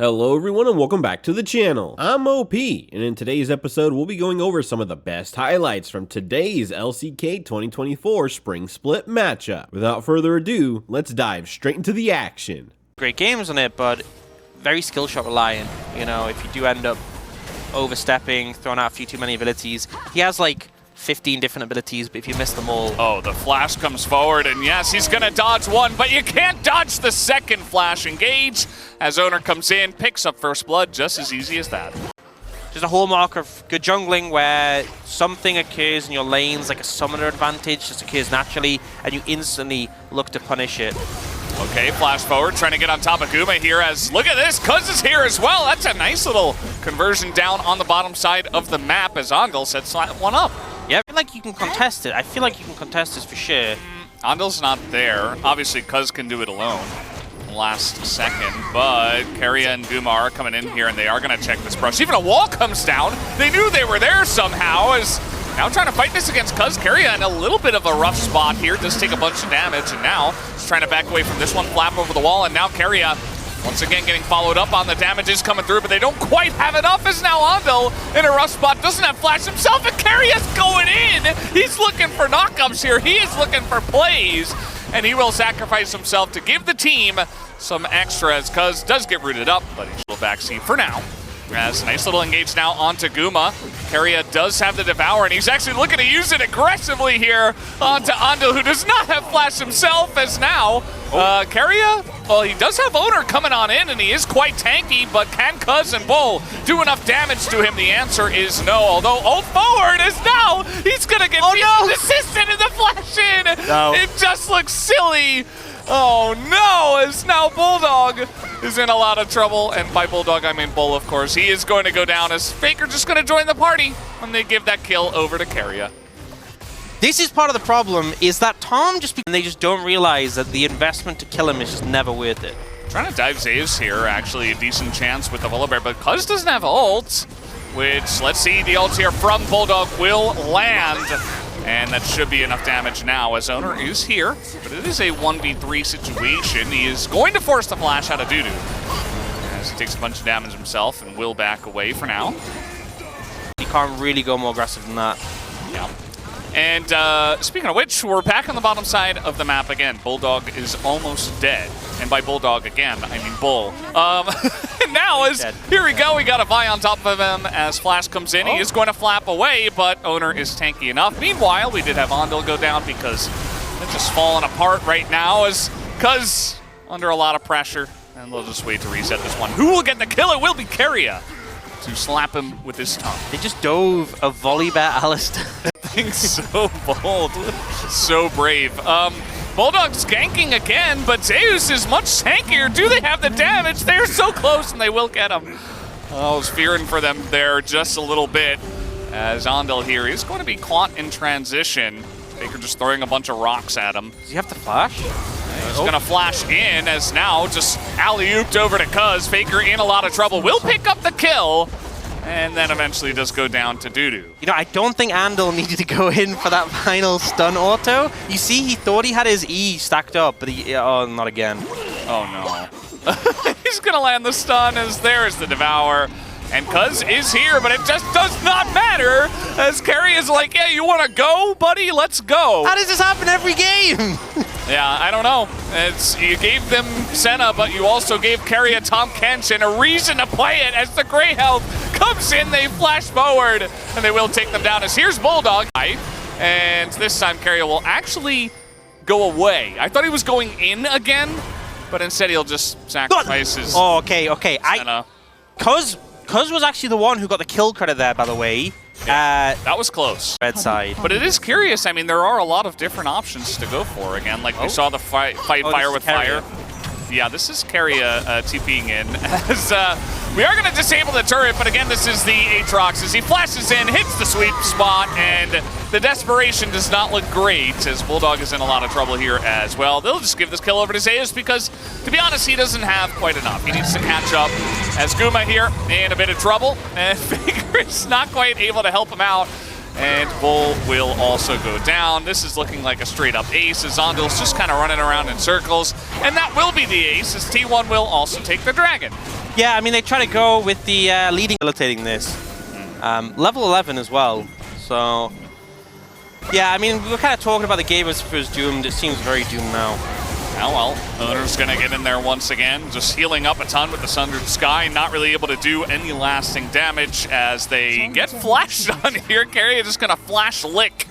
Hello everyone and welcome back to the channel. I'm OP, and in today's episode we'll be going over some of the best highlights from today's LCK 2024 Spring Split matchup. Without further ado, let's dive straight into the action. Great games on it, but very skill shot reliant. You know, if you do end up overstepping, throwing out a few too many abilities, he has like 15 different abilities, but if you miss them all... Oh, the flash comes forward, and yes, he's gonna dodge one, but you can't dodge the second flash engage as Owner comes in, picks up first blood just as easy as that. Just a hallmark of good jungling where something occurs in your lanes, like a summoner advantage, just occurs naturally, and you instantly look to punish it. Okay, flash forward, trying to get on top of Guma here as, look at this, Cuz is here as well. That's a nice little conversion down on the bottom side of the map as Ondel sets one up. Yeah, I feel like you can contest it. I feel like you can contest this for sure. Ondel's not there. Obviously, Cuz can do it alone. Last second, but Keria and Guma are coming in here, and they are going to check this brush. Even a wall comes down. They knew they were there somehow, as now trying to fight this against Cuz. Keria in a little bit of a rough spot here. Does take a bunch of damage, and now he's trying to back away from this one, flap over the wall, and now Keria once again getting followed up on the damages coming through, but they don't quite have enough as now Ondel in a rough spot, doesn't have flash himself, and Keria's going in! He's looking for knockups here, he is looking for plays, and he will sacrifice himself to give the team some extras. Cuz does get rooted up, but he's a little backseat for now. As a nice little engage now onto Guma. Keria does have the Devour, and he's actually looking to use it aggressively here onto Ondel, who does not have flash himself, as now Keria, well, he does have Owner coming on in, and he is quite tanky, but can Cuz and Bull do enough damage to him? The answer is no, although ult forward is now, he's gonna get assisted in the flash in! No. It just looks silly! Oh no, as now Bulldog is in a lot of trouble, and by Bulldog I mean Bull, of course. He is going to go down as Faker just going to join the party when they give that kill over to Keria. This is part of the problem, is that Tom and they just don't realize that the investment to kill him is just never worth it. Trying to dive Zeus here, actually a decent chance with the Volibear, but Cuz doesn't have ult, which, let's see, the ult here from Bulldog will land. And that should be enough damage now as Owner is here, but it is a 1v3 situation. He is going to force the flash out of Dudu as he takes a bunch of damage himself and will back away for now. You can't really go more aggressive than that. Yeah. And speaking of which, we're back on the bottom side of the map again. Bulldog is almost dead. And by Bulldog again, I mean Bull. Now is, here we go, we got a Vi on top of him as Flash comes in. He is going to flap away, but Owner is tanky enough. Meanwhile, we did have Ondel go down because they're just falling apart right now as Cuz under a lot of pressure. And they'll just wait to reset this one. Who will get the kill? It will be Keria to slap him with his tongue. They just dove a Volibear Alistair. So bold, so brave. Bulldog's ganking again, but Zeus is much tankier. Do they have the damage? They're so close, and they will get him. I was fearing for them there just a little bit, as Ondel here is going to be caught in transition. Faker just throwing a bunch of rocks at him. Does he have to flash? He's going to flash in, as now just alley-ooped over to Cuz. Faker in a lot of trouble. Will pick up the kill. And then eventually does go down to Dudu. You know, I don't think Ondel needed to go in for that final stun auto. You see, he thought he had his E stacked up, but he, oh, not again. Oh no. He's gonna land the stun as there's the Devour. And Cuz is here, but it just does not matter as Keria is like, yeah, you wanna go, buddy? Let's go. How does this happen every game? Yeah, I don't know. You gave them Senna, but you also gave Keria Tom Kenshin a reason to play it as the Grey Health comes in, they flash forward, and they will take them down as here's Bulldog. And this time Keria will actually go away. I thought he was going in again, but instead he'll just sacrifice his okay. Senna. Cuz was actually the one who got the kill credit there, by the way. Yeah, that was close. Red side. But it is curious. I mean, there are a lot of different options to go for. Again, like we saw the fight fire with fire. Yeah, this is Keria TPing in. As we are going to disable the turret, but again, this is the Aatrox as he flashes in, hits the sweet spot, and the desperation does not look great as Bulldog is in a lot of trouble here as well. They'll just give this kill over to Zeus because, to be honest, he doesn't have quite enough. He needs to catch up as Guma here in a bit of trouble, and Faker is not quite able to help him out And Bull will also go down. This is looking like a straight-up ace as Zondil's just kind of running around in circles. And that will be the ace as T1 will also take the dragon. Yeah, I mean, they try to go with the leading, facilitating this. Level 11 as well. So, yeah, I mean, we were kind of talking about the game as if it was doomed. It seems very doomed now. Oh, well, Owner's going to get in there once again, just healing up a ton with the Sundered Sky, not really able to do any lasting damage as they get flashed on here. Keria just going to flash lick.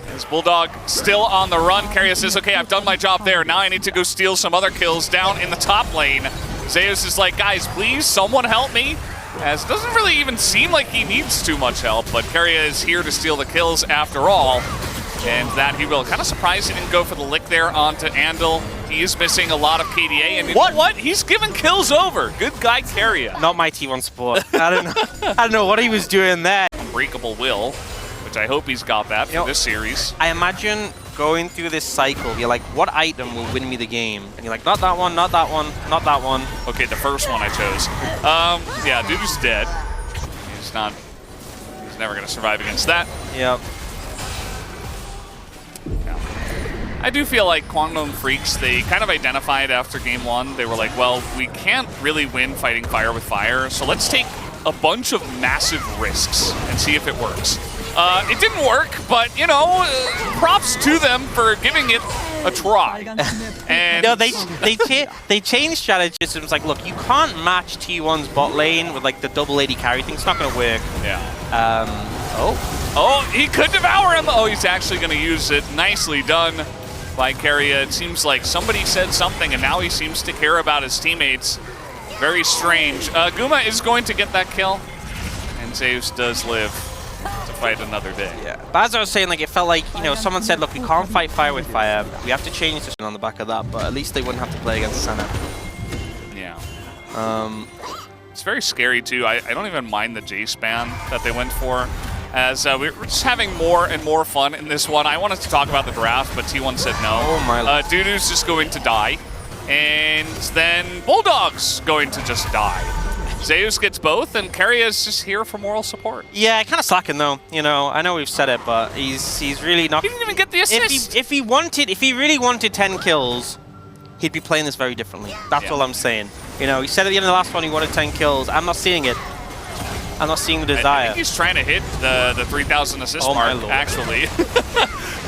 As Bulldog still on the run. Keria says, okay, I've done my job there. Now I need to go steal some other kills down in the top lane. Zeus is like, guys, please, someone help me. As it doesn't really even seem like he needs too much help, but Keria is here to steal the kills after all. And that he will. Kind of surprised he didn't go for the lick there onto Andal. He is missing a lot of KDA. And what? He's giving kills over. Good guy, Keria. Not my T1 support. I don't know. I don't know what he was doing there. Unbreakable will, which I hope he's got that for this series. I imagine going through this cycle, you're like, what item will win me the game? And you're like, not that one, not that one, not that one. Okay, the first one I chose. Yeah, dude's dead. He's never going to survive against that. Yep. I do feel like Kwangdong Freecs, they kind of identified after game one. They were like, well, we can't really win fighting fire with fire, so let's take a bunch of massive risks and see if it works. It didn't work, but, you know, props to them for giving it a try. And no, they changed strategies. It was like, look, you can't match T1's bot lane with like the double AD carry thing. It's not going to work. Yeah. Oh, he could devour him. Oh, he's actually going to use it. Nicely done by Keria. It seems like somebody said something, and now he seems to care about his teammates. Very strange. Guma is going to get that kill, and Zeus does live to fight another day. Yeah. But as I was saying, like, it felt like, you know, someone said, look, we can't fight fire with fire. We have to change this on the back of that, but at least they wouldn't have to play against Senna. Yeah. It's very scary, too. I don't even mind the J-span that they went for. As we're just having more and more fun in this one. I wanted to talk about the draft, but T1 said no. Oh my Dudu's just going to die. And then Bulldog's going to just die. Zeus gets both, and Keria's just here for moral support. Yeah, kind of slacking though. You know, I know we've said it, but he's really not. He didn't even get the assist. If he really wanted 10 kills, he'd be playing this very differently. That's all I'm saying. You know, he said at the end of the last one he wanted 10 kills. I'm not seeing it. I'm not seeing the desire. I think he's trying to hit the 3,000 assist mark, actually.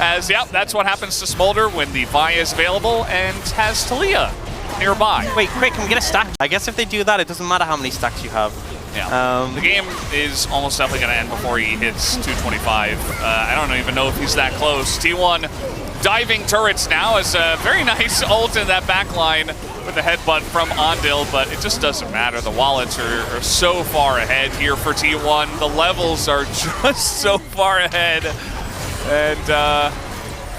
As, yep, that's what happens to Smolder when the Vi is available and has Talia nearby. Wait, quick, can we get a stack? I guess if they do that, it doesn't matter how many stacks you have. Yeah. The game is almost definitely going to end before he hits 225. I don't even know if he's that close. T1 diving turrets now as a very nice ult in that back line with the headbutt from Andil, but it just doesn't matter. The wallets are so far ahead here for T1. The levels are just so far ahead. And,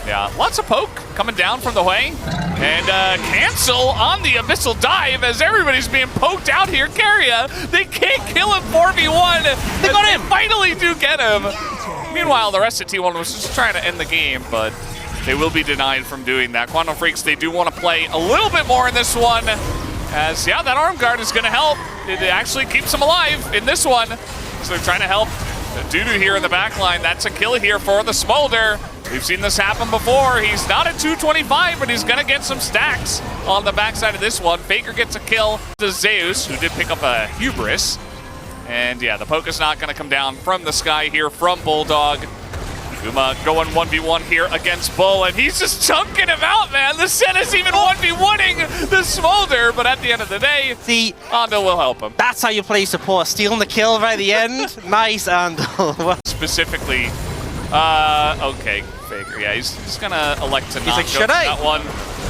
yeah, lots of poke coming down from the way. And cancel on the Abyssal Dive as everybody's being poked out here. Keria, they can't kill him 4v1. They got him. Finally do get him. Meanwhile, the rest of T1 was just trying to end the game, but they will be denied from doing that. Kwangdong Freecs, they do want to play a little bit more in this one. As, yeah, that arm guard is going to help. It actually keeps him alive in this one. So they're trying to help Dudu here in the back line. That's a kill here for the Smolder. We've seen this happen before. He's not at 225, but he's going to get some stacks on the backside of this one. Faker gets a kill to Zeus, who did pick up a Hubris. And, yeah, the poke is not going to come down from the sky here from Bulldog. Guma going 1v1 here against Bull, and he's just chunking him out, man. The Senna's even 1v1ing the Smolder, but at the end of the day, Andal will help him. That's how you play support. Stealing the kill by the end. Nice, Andal. Specifically, okay, Faker. Yeah, he's gonna elect to not like, go for that one.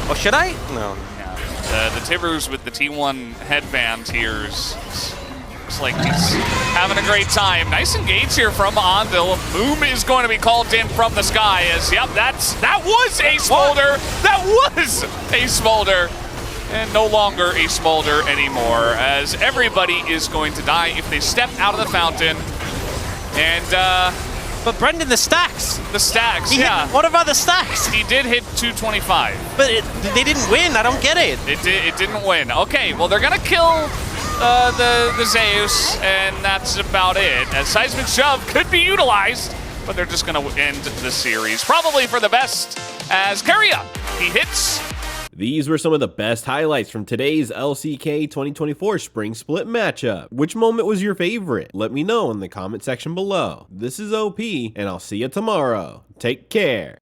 Oh, should I? No. Yeah. The Tibbers with the T1 headband here looks like he's having a great time. Nice engage here from Andal. Boom is going to be called in from the sky as, yep, that was a Smolder. That was a Smolder. And no longer a Smolder anymore, as everybody is going to die if they step out of the fountain. And, but Brendan, the stacks. The stacks, yeah. What about the stacks? He did hit 225. But they didn't win. I don't get it. It didn't win. Okay, well, they're going to kill the Zeus, and that's about it. As Seismic Shove could be utilized. but they're just going to end the series. Probably for the best as Keria, he hits. These were some of the best highlights from today's LCK 2024 Spring Split matchup. Which moment was your favorite? Let me know in the comment section below. This is OP, and I'll see you tomorrow. Take care.